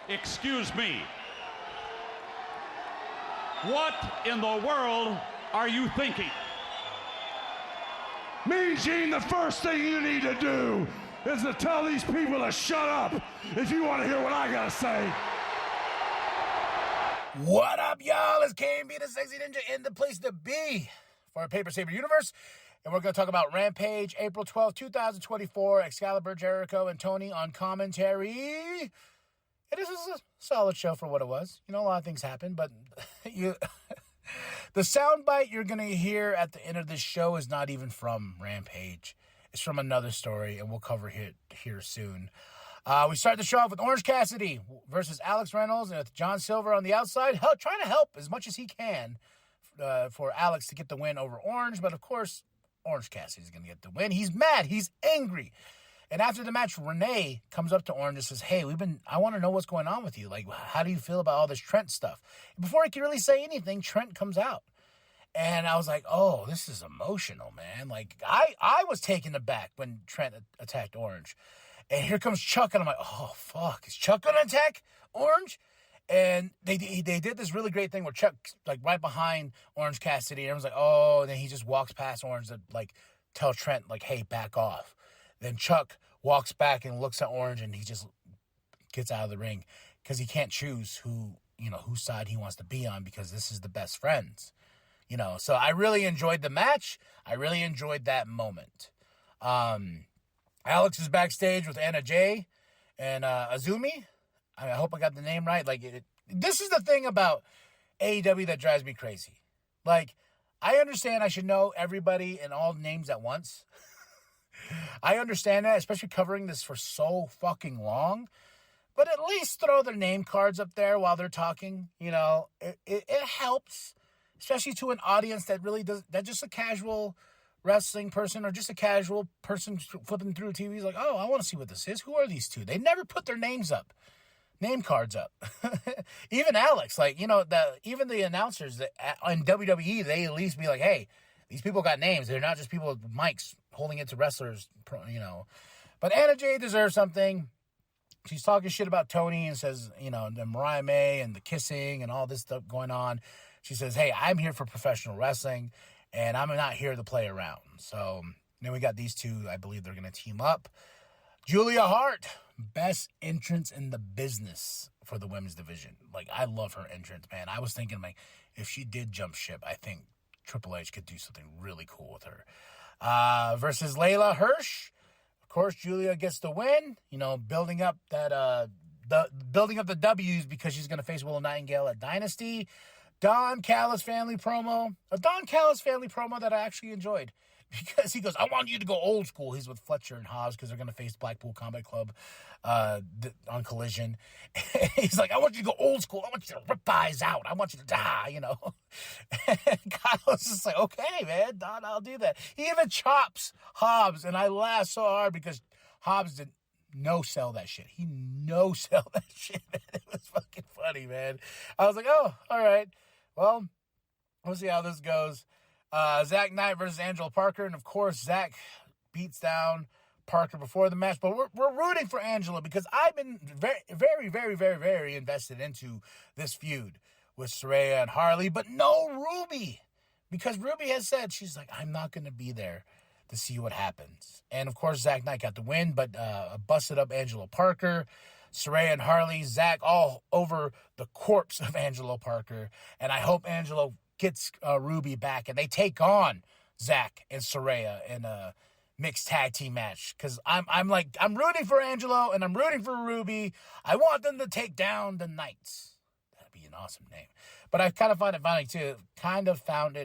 Excuse me. What in the world are you thinking? Mean Gene, the first thing you need to do is to tell these people to shut up if you want to hear what I gotta say. What up, y'all? It's KMB, the Sexy Ninja, in the place to be for our Paper Saber universe. And we're going to talk about Rampage, April 12th, 2024. Excalibur, Jericho, and Tony on commentary. It is a solid show for what it was. You know, a lot of things happened, but the soundbite you're going to hear at the end of this show is not even from Rampage. It's from another story, and we'll cover it here soon. We start the show off with Orange Cassidy versus Alex Reynolds, and with John Silver on the outside, trying to help as much as he can for Alex to get the win over Orange. But, of course, Orange Cassidy's going to get the win. He's mad. He's angry. And after the match, Renee comes up to Orange and says, hey, I want to know what's going on with you. Like, how do you feel about all this Trent stuff? And before he can really say anything, Trent comes out. And I was like, oh, this is emotional, man. Like, I was taken aback when Trent attacked Orange. And here comes Chuck, and I'm like, oh, fuck. Is Chuck going to attack Orange? And they did this really great thing where Chuck's, like, right behind Orange Cassidy. And everyone's like, oh, and then he just walks past Orange to, like, tell Trent, like, hey, back off. Then Chuck walks back and looks at Orange, and he just gets out of the ring because he can't choose whose side he wants to be on because this is the best friends. So I really enjoyed the match. I really enjoyed that moment. Alex is backstage with Anna Jay and Azumi. I hope I got the name right. This is the thing about AEW that drives me crazy. Like, I understand I should know everybody and all names at once. I understand that, especially covering this for so fucking long. But at least throw their name cards up there while they're talking. It helps, especially to an audience that really does, that just a casual wrestling person or just a casual person flipping through TV is like, oh, I want to see what this is. Who are these two? They never put their name cards up. Even Alex, even the announcers on WWE, they at least be like, hey, these people got names. They're not just people with mics holding it to wrestlers, But Anna Jay deserves something. She's talking shit about Tony and says, the Mariah May and the kissing and all this stuff going on. She says, hey, I'm here for professional wrestling, and I'm not here to play around. So then we got these two. I believe they're going to team up. Julia Hart, best entrance in the business for the women's division. Like, I love her entrance, man. I was thinking, if she did jump ship, I think Triple H could do something really cool with her. Versus Layla Hirsch. Of course, Julia gets the win. Building up the W's because she's going to face Willow Nightingale at Dynasty. Don Callis family promo. A Don Callis family promo that I actually enjoyed. Because he goes, I want you to go old school. He's with Fletcher and Hobbs because they're going to face Blackpool Combat Club on Collision. He's like, I want you to go old school. I want you to rip eyes out. I want you to die, And Kyle was just like, okay, man, Don, I'll do that. He even chops Hobbs, and I laughed so hard because Hobbs did no-sell that shit. He no-sell that shit, man. It was fucking funny, man. I was like, oh, all right. Well, we'll see how this goes. Zach Knight versus Angelo Parker. And, of course, Zach beats down Parker before the match. But we're rooting for Angelo because I've been very, very, very, very, very invested into this feud with Saraya and Harley. But no Ruby. Because Ruby has said, she's like, I'm not going to be there to see what happens. And, of course, Zach Knight got the win, but busted up Angelo Parker. Saraya and Harley, Zach all over the corpse of Angelo Parker. And I hope Angelo gets Ruby back, and they take on Zach and Saraya in a mixed tag team match. Because I'm rooting for Angelo, and I'm rooting for Ruby. I want them to take down the Knights. That'd be an awesome name. But I kind of found it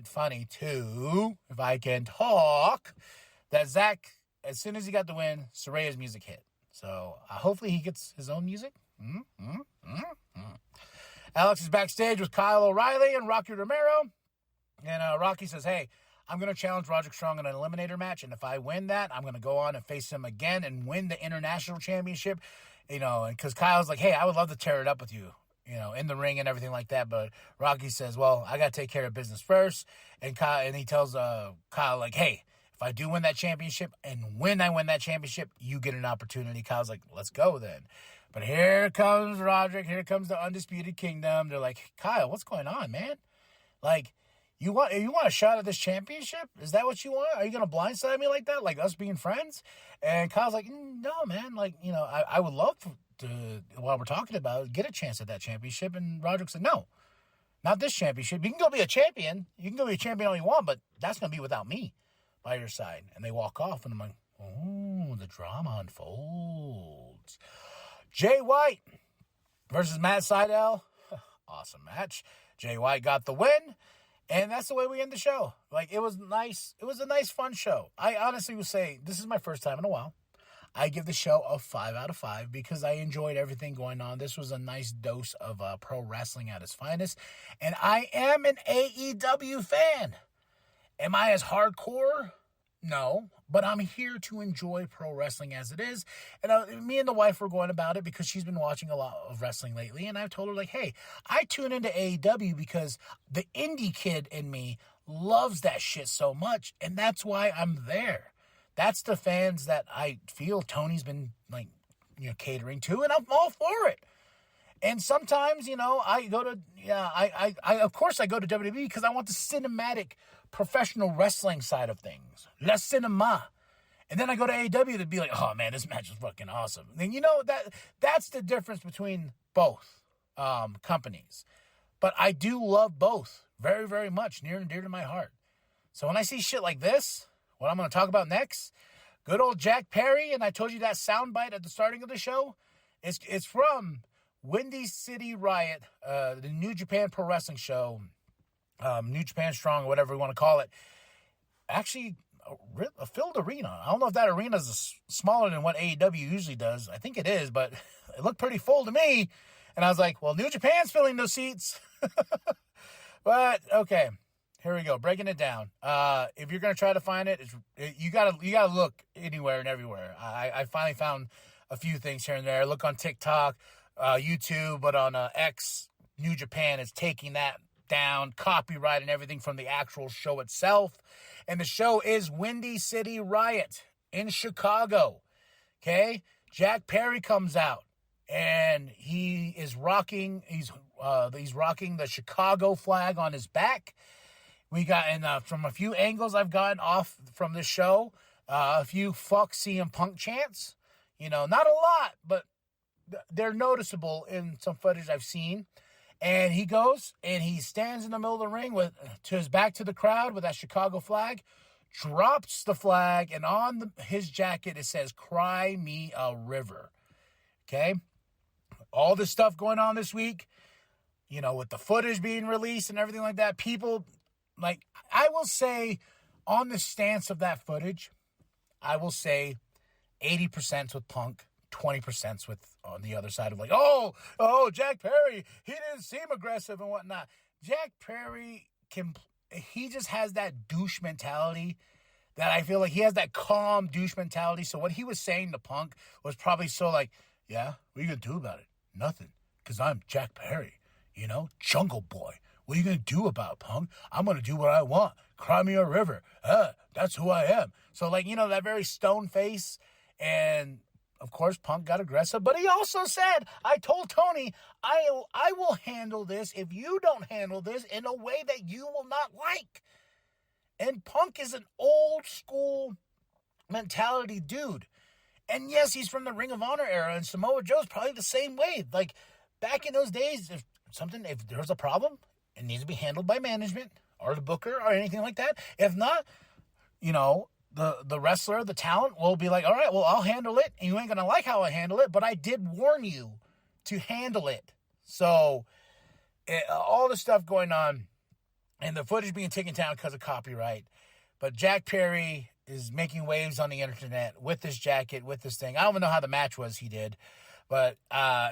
funny too, if I can talk, that Zach, as soon as he got the win, Saraya's music hit. So hopefully he gets his own music. Alex is backstage with Kyle O'Reilly and Rocky Romero. And Rocky says, hey, I'm going to challenge Roderick Strong in an eliminator match. And if I win that, I'm going to go on and face him again and win the international championship. Because Kyle's like, hey, I would love to tear it up with you, in the ring and everything like that. But Rocky says, well, I got to take care of business first. And he tells Kyle, like, hey, if I do win that championship and when I win that championship, you get an opportunity. Kyle's like, let's go then. But here comes Roderick. Here comes the Undisputed Kingdom. They're like, Kyle, what's going on, man? Like, you want a shot at this championship? Is that what you want? Are you going to blindside me like that? Like us being friends? And Kyle's like, no, man. Like, I would love to, while we're talking about it, get a chance at that championship. And Roderick said, no, not this championship. You can go be a champion. You can go be a champion all you want, but that's going to be without me by your side. And they walk off, and I'm like, oh, the drama unfolds. Jay White versus Matt Sydal. Awesome match. Jay White got the win. And that's the way we end the show. Like, it was nice. It was a nice, fun show. I honestly would say this is my first time in a while. I give the show a 5 out of 5 because I enjoyed everything going on. This was a nice dose of pro wrestling at its finest. And I am an AEW fan. Am I as hardcore? No. But I'm here to enjoy pro wrestling as it is. And me and the wife were going about it because she's been watching a lot of wrestling lately. And I've told her, like, hey, I tune into AEW because the indie kid in me loves that shit so much. And that's why I'm there. That's the fans that I feel Tony's been, like, catering to. And I'm all for it. And sometimes, I go to, of course I go to WWE because I want the cinematic professional wrestling side of things. La cinema. And then I go to AEW to be like, oh man, this match is fucking awesome. And that's the difference between both companies. But I do love both very, very much, near and dear to my heart. So when I see shit like this, what I'm going to talk about next, good old Jack Perry, and I told you that soundbite at the starting of the show, it's from Windy City Riot, the New Japan Pro Wrestling show, New Japan Strong, or whatever we want to call it. Actually, a filled arena. I don't know if that arena is smaller than what AEW usually does. I think it is, but it looked pretty full to me. And I was like, well, New Japan's filling those seats. But, okay, here we go. Breaking it down. If you're going to try to find it, you gotta look anywhere and everywhere. I finally found a few things here and there. Look on TikTok, YouTube, but on X, New Japan is taking that down, copyright and everything from the actual show itself. And the show is Windy City Riot in Chicago. Okay? Jack Perry comes out and he's rocking the Chicago flag on his back. We got, and from a few angles I've gotten off from this show, a few fuck CM Punk chants. Not a lot, but they're noticeable in some footage I've seen. And he goes and he stands in the middle of the ring to his back to the crowd with that Chicago flag, drops the flag, and on his jacket it says, "Cry me a river." Okay? All this stuff going on this week, with the footage being released and everything like that, people, like, I will say on the stance of that footage, I will say 80% with Punk, 20% with on the other side of like, oh, Jack Perry, he didn't seem aggressive and whatnot. Jack Perry he just has that douche mentality that I feel like he has that calm douche mentality. So what he was saying to Punk was probably so like, yeah, what are you going to do about it? Nothing. Because I'm Jack Perry, Jungle Boy. What are you going to do about it, Punk? I'm going to do what I want. Cry me a river. That's who I am. So like, that very stone face. And of course, Punk got aggressive, but he also said, I told Tony, I will handle this if you don't handle this in a way that you will not like. And Punk is an old school mentality dude. And yes, he's from the Ring of Honor era, and Samoa Joe's probably the same way. Like, back in those days, if there's a problem, it needs to be handled by management or the booker or anything like that. If not, the wrestler, the talent will be like, all right, well, I'll handle it. And you ain't going to like how I handle it, but I did warn you to handle it. So all the stuff going on and the footage being taken down because of copyright. But Jack Perry is making waves on the internet with this jacket, with this thing. I don't even know how the match was he did. But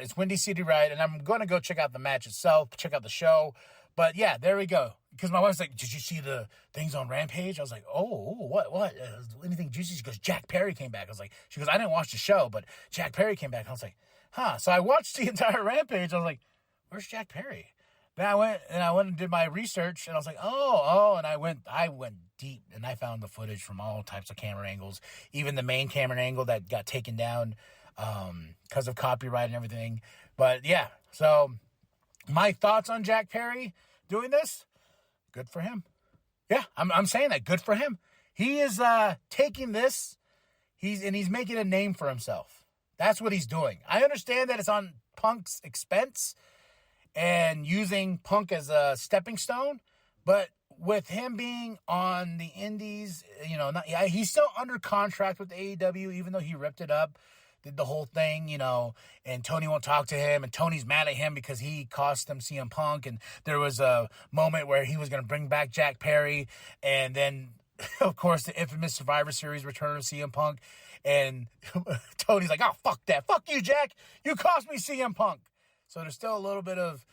it's Windy City Riot, and I'm going to go check out the match itself, check out the show. But, yeah, there we go. Because my wife's like, did you see the things on Rampage? I was like, oh, what? Anything juicy? She goes, Jack Perry came back. She goes, I didn't watch the show, but Jack Perry came back. I was like, huh. So I watched the entire Rampage. I was like, where's Jack Perry? Then I went and did my research, and I was like, oh, and I went deep, and I found the footage from all types of camera angles, even the main camera angle that got taken down because of copyright and everything. But yeah, so my thoughts on Jack Perry doing this, good for him. Yeah, I'm saying that, good for him. He is taking this, he's making a name for himself. That's what he's doing. I understand that it's on Punk's expense and using Punk as a stepping stone, but with him being on the indies, he's still under contract with AEW, even though he ripped it up, did the whole thing, and Tony won't talk to him, and Tony's mad at him because he cost him CM Punk, and there was a moment where he was going to bring back Jack Perry, and then, of course, the infamous Survivor Series return of CM Punk, and Tony's like, oh, fuck that, fuck you, Jack, you cost me CM Punk. So there's still a little bit of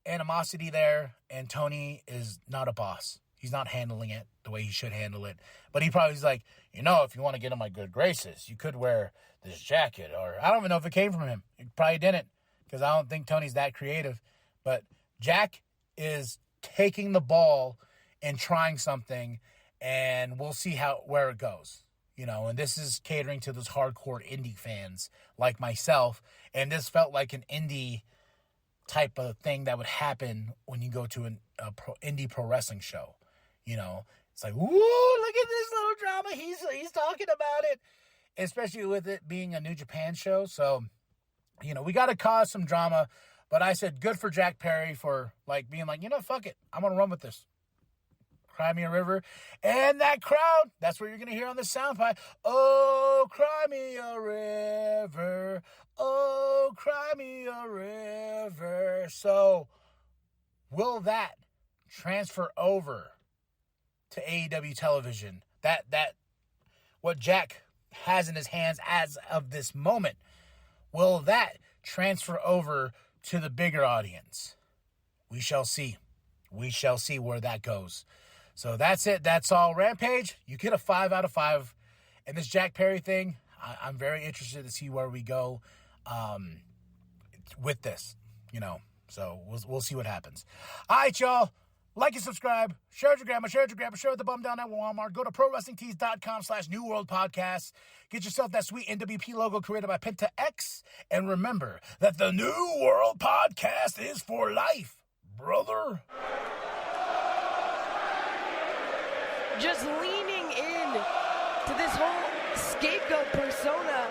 animosity there, and Tony is not a boss. He's not handling it the way he should handle it. But he probably is like, if you want to get in my good graces, you could wear this jacket. Or I don't even know if it came from him. He probably didn't, because I don't think Tony's that creative. But Jack is taking the ball and trying something, and we'll see where it goes. And this is catering to those hardcore indie fans like myself. And this felt like an indie type of thing that would happen when you go to an indie pro wrestling show. It's like, ooh, look at this little drama. He's talking about it, especially with it being a New Japan show. So, we got to cause some drama. But I said, good for Jack Perry for being like, fuck it. I'm going to run with this. Cry Me a River. And that crowd, that's what you're going to hear on the soundbite. Oh, cry me a river. Oh, cry me a river. So, will that transfer over to AEW television? That what Jack has in his hands as of this moment, will that transfer over to the bigger audience? We shall see. We shall see where that goes. So that's it. That's all. Rampage, you get a 5 out of 5. And this Jack Perry thing, I'm very interested to see where we go with this, So we'll see what happens. All right, y'all. Like and subscribe. Share with your grandma. Share with your grandpa. Share with the bum down at Walmart. Go to ProWrestlingTees.com/New World Podcast. Get yourself that sweet nWp logo created by Penta X. And remember that the New World Podcast is for life, brother. Just leaning in to this whole scapegoat persona